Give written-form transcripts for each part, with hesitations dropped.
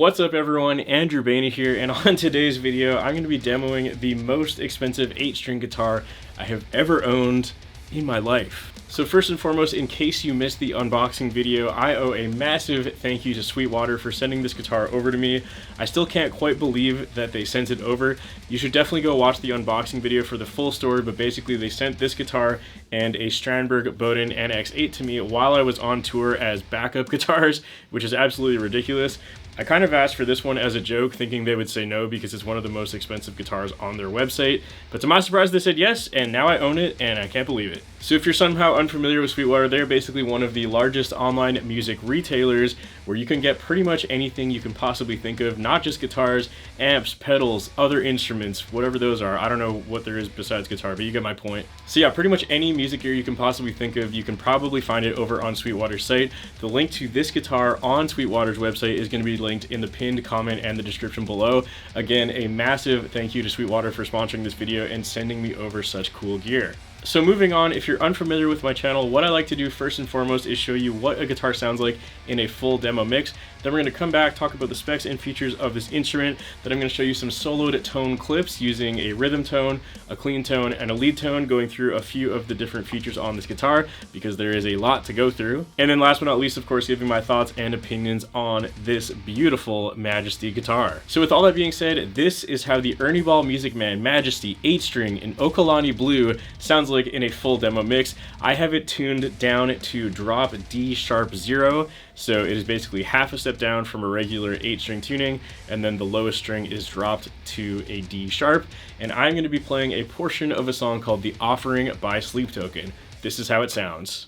What's up everyone, Andrew Baena here, and on today's video I'm going to be demoing the most expensive 8-string guitar I have ever owned in my life. So first and foremost, in case you missed the unboxing video, I owe a massive thank you to Sweetwater for sending this guitar over to me. I still can't quite believe that they sent it over. You should definitely go watch the unboxing video for the full story, but basically they sent this guitar and a Strandberg Bowden NX8 to me while I was on tour as backup guitars, which is absolutely ridiculous. I kind of asked for this one as a joke, thinking they would say no because it's one of the most expensive guitars on their website, but to my surprise they said yes, and now I own it, and I can't believe it. So if you're somehow unfamiliar with Sweetwater, they're basically one of the largest online music retailers where you can get pretty much anything you can possibly think of, not just guitars, amps, pedals, other instruments, whatever those are. I don't know what there is besides guitar, but you get my point. So yeah, pretty much any music gear you can possibly think of, you can probably find it over on Sweetwater's site. The link to this guitar on Sweetwater's website is going to be linked in the pinned comment and the description below. Again, a massive thank you to Sweetwater for sponsoring this video and sending me over such cool gear. So moving on, if you're unfamiliar with my channel, what I like to do first and foremost is show you what a guitar sounds like in a full demo mix. Then we're going to come back, talk about the specs and features of this instrument. Then I'm going to show you some soloed tone clips using a rhythm tone, a clean tone, and a lead tone, going through a few of the different features on this guitar because there is a lot to go through. And then last but not least, of course, giving my thoughts and opinions on this beautiful Majesty guitar. So with all that being said, this is how the Ernie Ball Music Man Majesty 8-string in Okolani Blue sounds like in a full demo mix. I have it tuned down to drop D sharp 0, so it is basically half a step down from a regular 8-string tuning, and then the lowest string is dropped to a D sharp, and I'm going to be playing a portion of a song called The Offering by Sleep Token. This is how it sounds.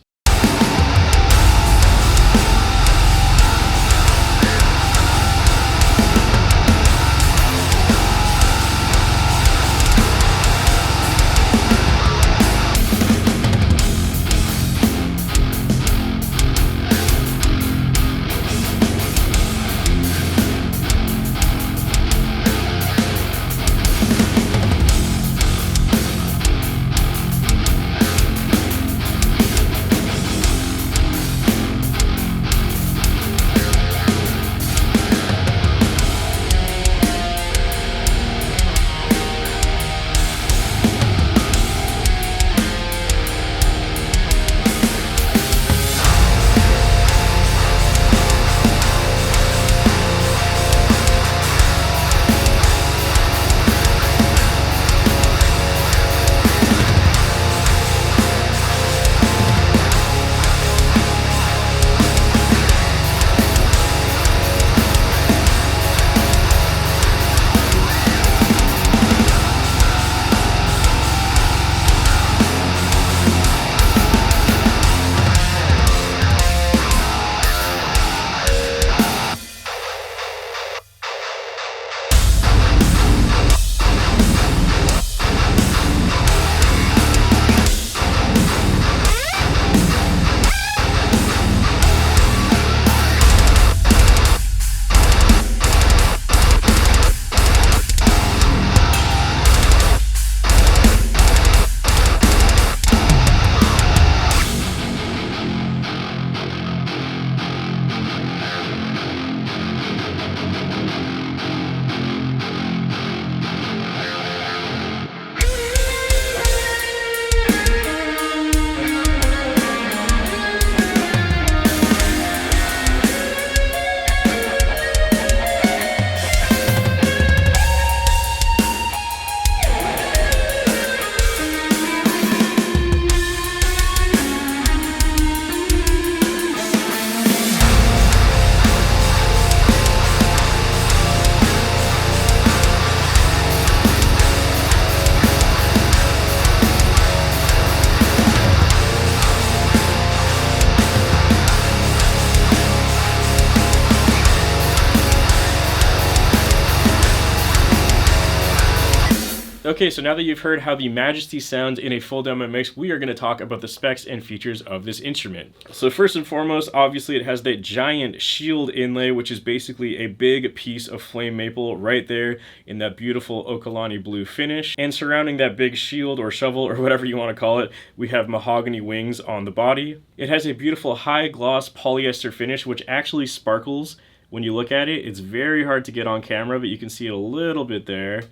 Okay, so now that you've heard how the Majesty sounds in a full demo mix, we are going to talk about the specs and features of this instrument. So first and foremost, obviously it has that giant shield inlay, which is basically a big piece of flame maple right there in that beautiful Okolani blue finish. And surrounding that big shield or shovel or whatever you want to call it, we have mahogany wings on the body. It has a beautiful high gloss polyester finish, which actually sparkles When you look at it, it's very hard to get on camera, but you can see it a little bit there.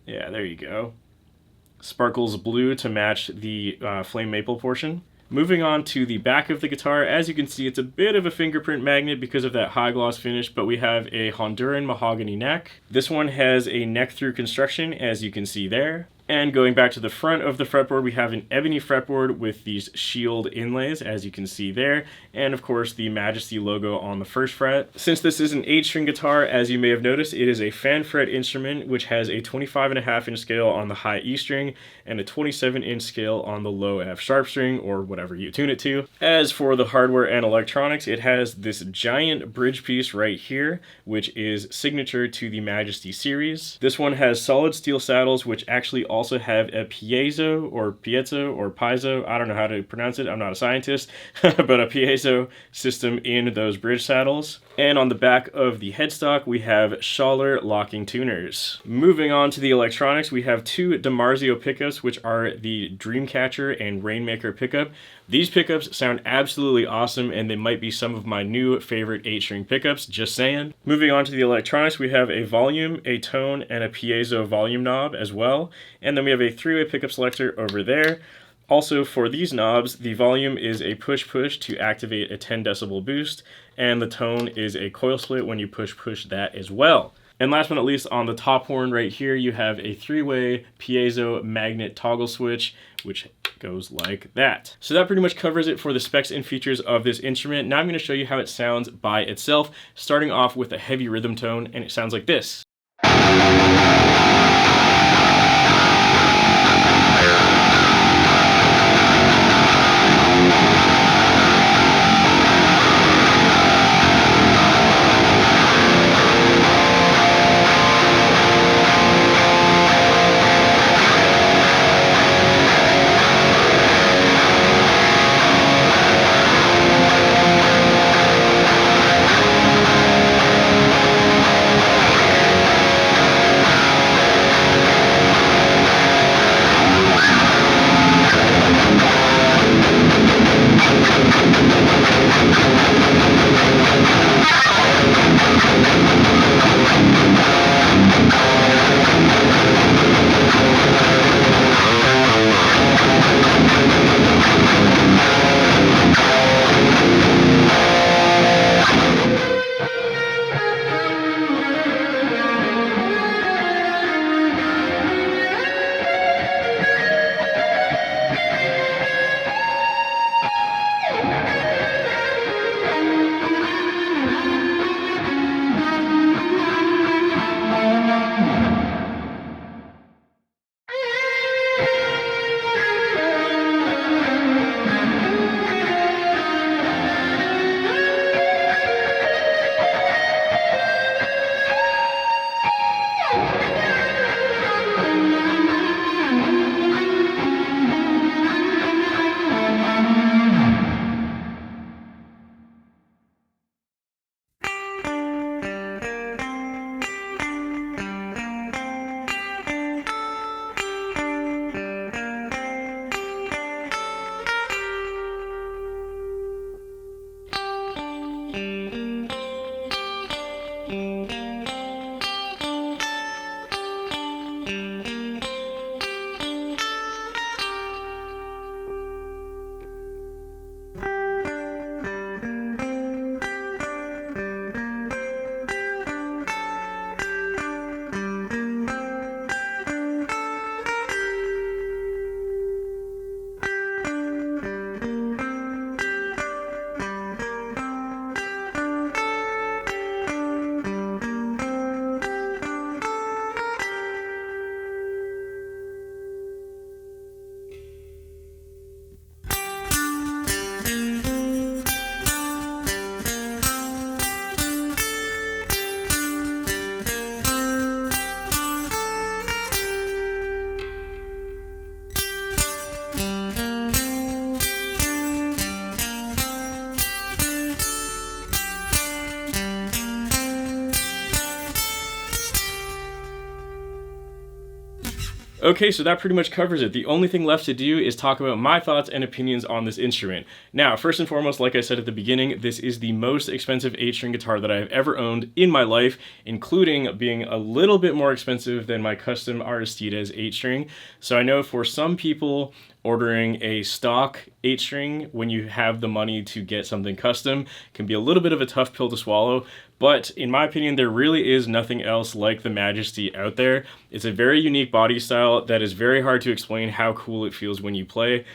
Yeah, there you go. Sparkles blue to match the flame maple portion. Moving on to the back of the guitar, as you can see, it's a bit of a fingerprint magnet because of that high gloss finish, but we have a Honduran mahogany neck. This one has a neck through construction, as you can see there. And going back to the front of the fretboard, we have an ebony fretboard with these shield inlays, as you can see there, and of course the Majesty logo on the first fret. Since this is an 8-string guitar, as you may have noticed, it is a fan fret instrument, which has a 25.5-inch scale on the high E string and a 27-inch scale on the low F sharp string, or whatever you tune it to. As for the hardware and electronics, it has this giant bridge piece right here, which is signature to the Majesty series. This one has solid steel saddles, which actually also have a piezo or piezo, I don't know how to pronounce it, I'm not a scientist, but a piezo system in those bridge saddles. And on the back of the headstock, we have Schaller locking tuners. Moving on to the electronics, we have two DiMarzio pickups, which are the Dreamcatcher and Rainmaker pickup. These pickups sound absolutely awesome, and they might be some of my new favorite 8-string pickups, just saying. Moving on to the electronics, we have a volume, a tone, and a piezo volume knob as well. And then we have a 3-way pickup selector over there. Also, for these knobs, the volume is a push-push to activate a 10 decibel boost, and the tone is a coil split when you push-push that as well. And last but not least, on the top horn right here, you have a 3-way piezo magnet toggle switch, which goes like that. So that pretty much covers it for the specs and features of this instrument. Now I'm going to show you how it sounds by itself, starting off with a heavy rhythm tone, and it sounds like this. Okay, so that pretty much covers it. The only thing left to do is talk about my thoughts and opinions on this instrument. Now, first and foremost, like I said at the beginning, this is the most expensive 8-string guitar that I have ever owned in my life, including being a little bit more expensive than my custom Aristides 8-string. So I know for some people, ordering a stock 8-string when you have the money to get something custom can be a little bit of a tough pill to swallow, but in my opinion there really is nothing else like the Majesty out there. It's a very unique body style that is very hard to explain how cool it feels when you play.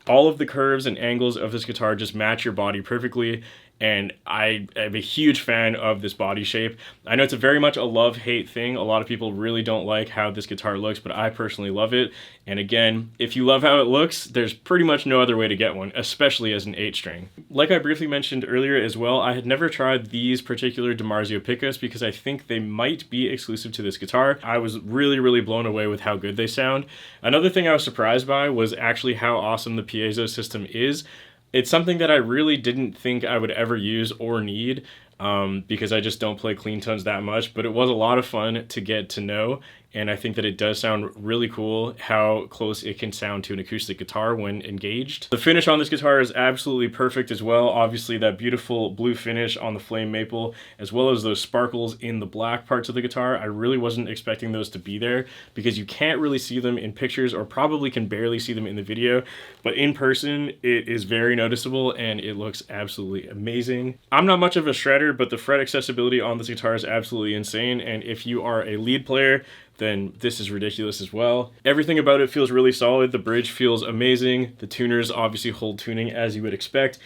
All of the curves and angles of this guitar just match your body perfectly, and I am a huge fan of this body shape. I know it's a very much a love-hate thing. A lot of people really don't like how this guitar looks, but I personally love it. And again, if you love how it looks, there's pretty much no other way to get one, especially as an 8-string. Like I briefly mentioned earlier as well, I had never tried these particular DiMarzio pickups because I think they might be exclusive to this guitar. I was really blown away with how good they sound. Another thing I was surprised by was actually how awesome the piezo system is. It's something that I really didn't think I would ever use or need because I just don't play clean tones that much, but it was a lot of fun to get to know, and I think that it does sound really cool how close it can sound to an acoustic guitar when engaged. The finish on this guitar is absolutely perfect as well. Obviously that beautiful blue finish on the flame maple, as well as those sparkles in the black parts of the guitar. I really wasn't expecting those to be there because you can't really see them in pictures, or probably can barely see them in the video, but in person it is very noticeable and it looks absolutely amazing. I'm not much of a shredder, but the fret accessibility on this guitar is absolutely insane, and if you are a lead player, then this is ridiculous as well. Everything about it feels really solid. The bridge feels amazing. The tuners obviously hold tuning as you would expect.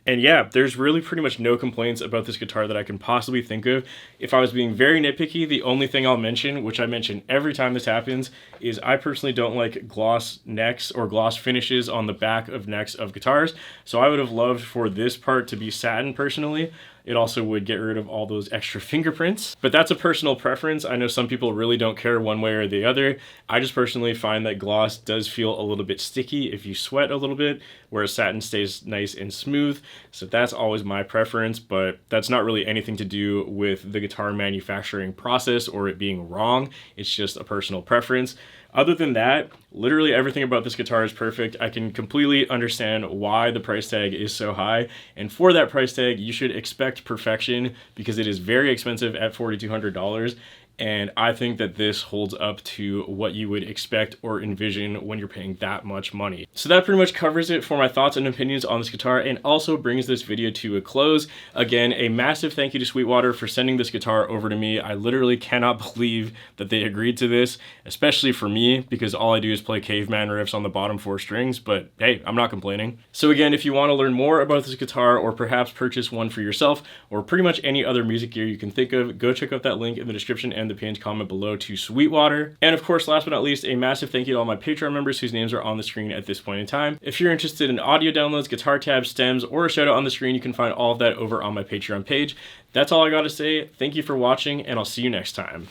And yeah, there's really pretty much no complaints about this guitar that I can possibly think of. If I was being very nitpicky, the only thing I'll mention, which I mention every time this happens, is I personally don't like gloss necks or gloss finishes on the back of necks of guitars. So I would have loved for this part to be satin personally. It also would get rid of all those extra fingerprints, but that's a personal preference. I know some people really don't care one way or the other. I just personally find that gloss does feel a little bit sticky if you sweat a little bit, whereas satin stays nice and smooth. So that's always my preference, but that's not really anything to do with the guitar manufacturing process or it being wrong. It's just a personal preference. Other than that, literally everything about this guitar is perfect. I can completely understand why the price tag is so high, and for that price tag, you should expect perfection because it is very expensive at $4,200. And I think that this holds up to what you would expect or envision when you're paying that much money. So that pretty much covers it for my thoughts and opinions on this guitar, and also brings this video to a close. Again, a massive thank you to Sweetwater for sending this guitar over to me. I literally cannot believe that they agreed to this, especially for me, because all I do is play caveman riffs on the bottom 4 strings, but hey, I'm not complaining. So again, if you want to learn more about this guitar, or perhaps purchase one for yourself, or pretty much any other music gear you can think of, go check out that link in the description and the pinned comment below to Sweetwater. And of course, last but not least, a massive thank you to all my Patreon members whose names are on the screen at this point in time. If you're interested in audio downloads, guitar tabs, stems, or a shout out on the screen, you can find all of that over on my Patreon page. That's all I gotta say. Thank you for watching, and I'll see you next time.